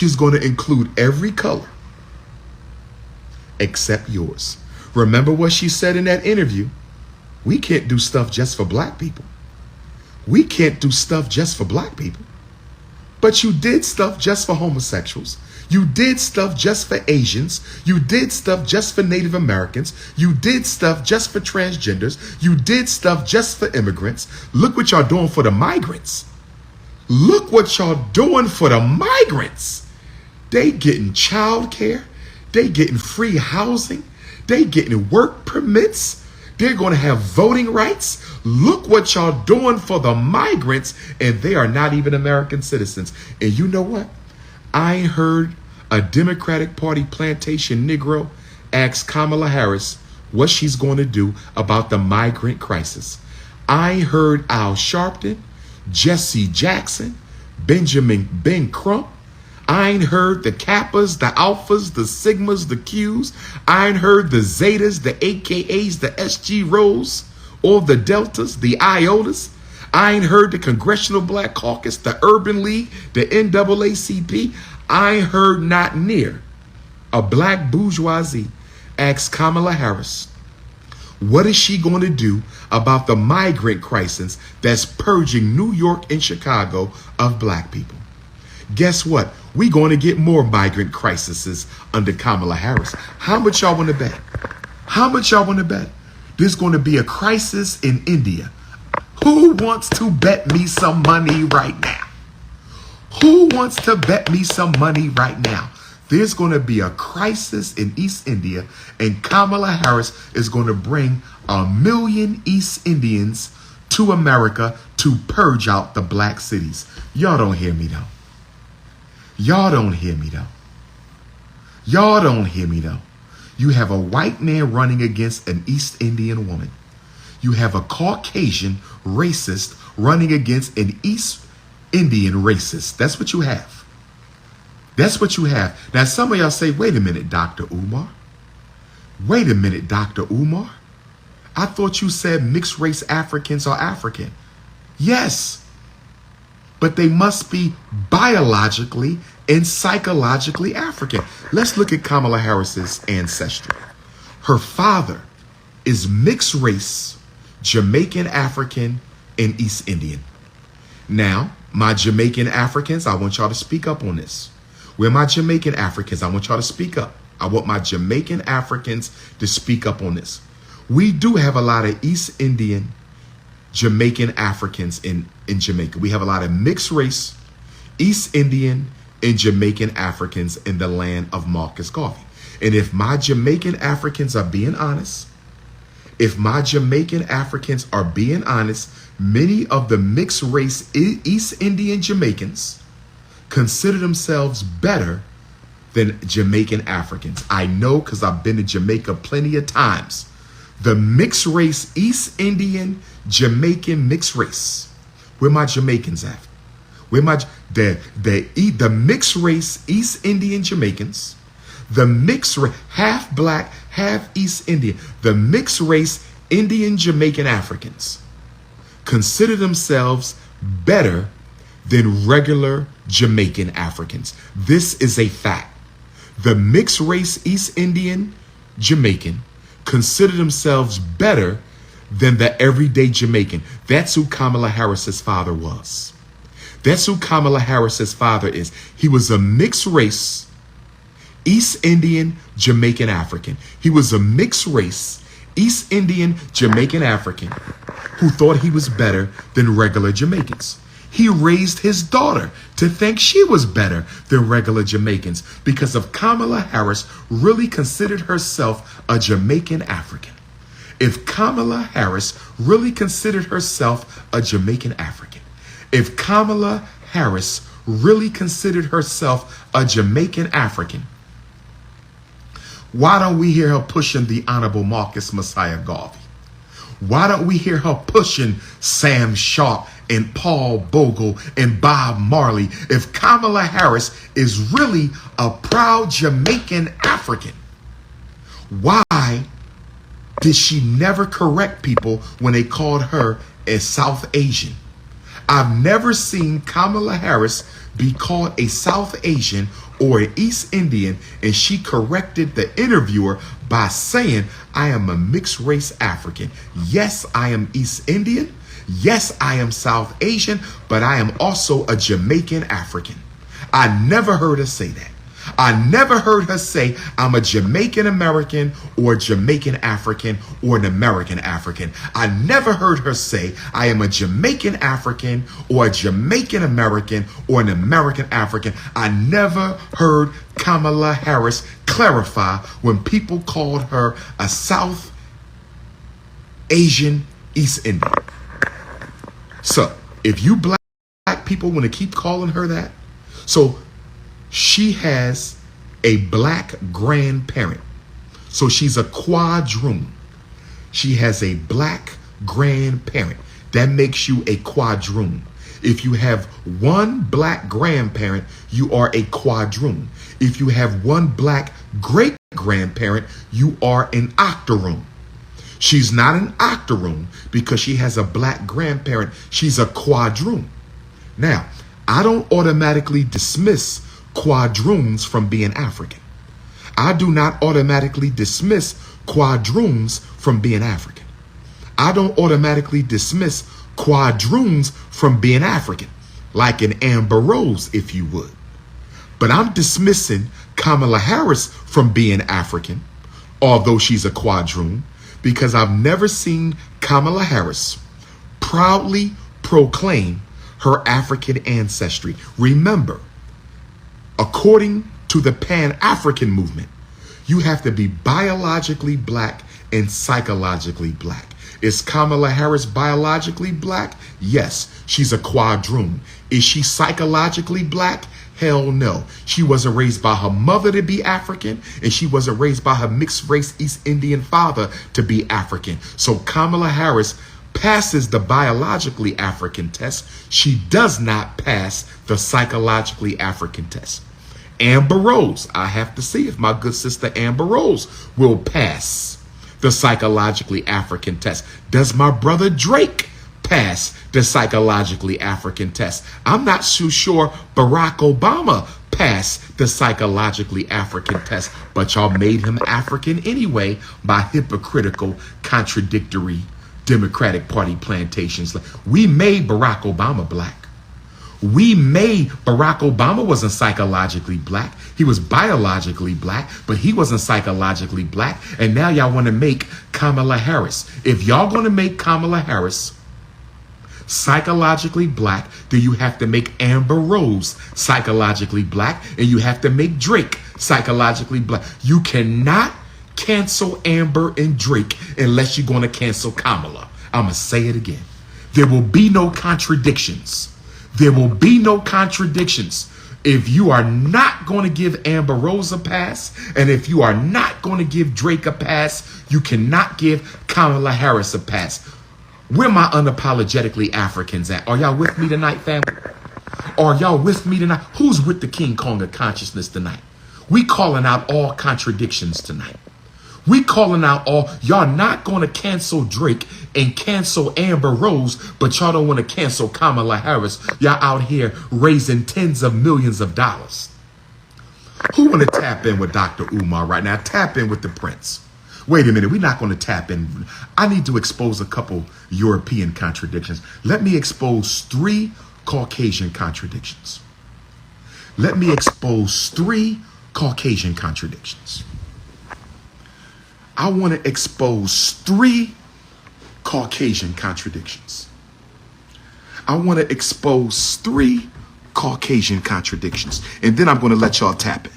She's going to include every color except yours. Remember what she said in that interview? We can't do stuff just for black people. We can't do stuff just for black people. But you did stuff just for homosexuals. You did stuff just for Asians. You did stuff just for Native Americans. You did stuff just for transgenders. You did stuff just for immigrants. Look what y'all doing for the migrants. Look what y'all doing for the migrants. They getting child care. They getting free housing. They getting work permits. They're going to have voting rights. Look what y'all doing for the migrants, and they are not even American citizens. And you know what? I ain't heard a Democratic Party plantation Negro ask Kamala Harris what she's going to do about the migrant crisis. I ain't heard Al Sharpton, Jesse Jackson, Benjamin Ben Crump. I ain't heard the Kappas, the Alphas, the Sigmas, the Qs. I ain't heard the Zetas, the AKAs, the SG Rows, or the Deltas, the Iotas. I ain't heard the Congressional Black Caucus, the Urban League, the NAACP. I ain't heard not near a black bourgeoisie ask Kamala Harris, what is she going to do about the migrant crisis that's purging New York and Chicago of black people? Guess what? We're going to get more migrant crises under Kamala Harris. How much y'all want to bet? How much y'all want to bet? There's going to be a crisis in India. Who wants to bet me some money right now? Who wants to bet me some money right now? There's going to be a crisis in East India, and Kamala Harris is going to bring 1 million East Indians to America to purge out the black cities. Y'all don't hear me though. Y'all don't hear me though. Y'all don't hear me though. You have a white man running against an East Indian woman. You have a Caucasian racist running against an East Indian racist. That's what you have. That's what you have. Now, some of y'all say, wait a minute, Dr. Umar. Wait a minute, Dr. Umar. I thought you said mixed race Africans are African. Yes, but they must be biologically and psychologically African. Let's look at Kamala Harris's ancestry. Her father is mixed race, Jamaican African, and East Indian. Now, my Jamaican Africans, I want y'all to speak up on this. Where my Jamaican Africans, I want y'all to speak up. I want my Jamaican Africans to speak up on this. We do have a lot of East Indian, Jamaican Africans in Jamaica. We have a lot of mixed race, East Indian, and Jamaican Africans in the land of Marcus Garvey. And if my Jamaican Africans are being honest, many of the mixed race East Indian Jamaicans consider themselves better than Jamaican Africans. I know because I've been to Jamaica plenty of times. The mixed race East Indian Jamaican mixed race. Where my Jamaicans at? Where my the mixed race East Indian Jamaicans, the mixed race half black, half East Indian, the mixed race Indian Jamaican Africans consider themselves better than regular Jamaican Africans. This is a fact. The mixed race East Indian Jamaican consider themselves better than the everyday Jamaican. That's who Kamala Harris's father was. That's who Kamala Harris's father is. He was a mixed race East Indian Jamaican African. He was a mixed race East Indian Jamaican African who thought he was better than regular Jamaicans. He raised his daughter to think she was better than regular Jamaicans because of Kamala Harris really considered herself a Jamaican African. If Kamala Harris really considered herself a Jamaican African, if Kamala Harris really considered herself a Jamaican African, why don't we hear her pushing the Honorable Marcus Messiah Garvey? Why don't we hear her pushing Sam Sharp and Paul Bogle and Bob Marley? If Kamala Harris is really a proud Jamaican African, why did she never correct people when they called her a South Asian? I've never seen Kamala Harris be called a South Asian or an East Indian, and she corrected the interviewer by saying, I am a mixed race African. Yes, I am East Indian. Yes, I am South Asian, but I am also a Jamaican African. I never heard her say that. I never heard her say I'm a Jamaican American or Jamaican African or an American African. I never heard her say I am a Jamaican African or a Jamaican American or an American African. I never heard Kamala Harris clarify when people called her a South Asian East Indian. So if you black people want to keep calling her that, so she has a black grandparent. So she's a quadroon. She has a black grandparent. That makes you a quadroon. If you have one black grandparent, you are a quadroon. If you have one black great grandparent, you are an octoroon. She's not an octoroon because she has a black grandparent. She's a quadroon. Now, I don't automatically dismiss quadroons from being African. I do not automatically dismiss quadroons from being African. I don't automatically dismiss quadroons from being African, like an Amber Rose, if you would. But I'm dismissing Kamala Harris from being African, although she's a quadroon, because I've never seen Kamala Harris proudly proclaim her African ancestry. Remember, according to the Pan-African movement, you have to be biologically black and psychologically black. Is Kamala Harris biologically black? Yes, she's a quadroon. Is she psychologically black? Hell no. She wasn't raised by her mother to be African, and she wasn't raised by her mixed race East Indian father to be African. So Kamala Harris passes the biologically African test. She does not pass the psychologically African test. Amber Rose, I have to see if my good sister Amber Rose will pass the psychologically African test. Does my brother Drake pass the psychologically African test? I'm not so sure Barack Obama passed the psychologically African test, but y'all made him African anyway by hypocritical, contradictory Democratic Party plantations. We made Barack Obama black. We made Barack Obama wasn't psychologically black. He was biologically black, but he wasn't psychologically black. And now y'all want to make Kamala Harris. If y'all going to make Kamala Harris psychologically black, then you have to make Amber Rose psychologically black, and you have to make Drake psychologically black. You cannot cancel Amber and Drake unless you're going to cancel Kamala. I'm going to say it again. There will be no contradictions. There will be no contradictions. If you are not going to give Amber Rose a pass, and if you are not going to give Drake a pass, you cannot give Kamala Harris a pass. Where my unapologetically Africans at? Are y'all with me tonight, family? Are y'all with me tonight? Who's with the King Kong of consciousness tonight? We calling out all contradictions tonight. We calling out all, y'all not going to cancel Drake and cancel Amber Rose, but y'all don't want to cancel Kamala Harris. Y'all out here raising tens of millions of dollars. Who want to tap in with Dr. Umar right now? Tap in with the Prince. Wait a minute, we're not going to tap in. I need to expose a couple European contradictions. Let me expose 3 Caucasian contradictions. Let me expose 3 Caucasian contradictions. I want to expose 3 Caucasian contradictions. I want to expose 3 Caucasian contradictions. And then I'm going to let y'all tap it.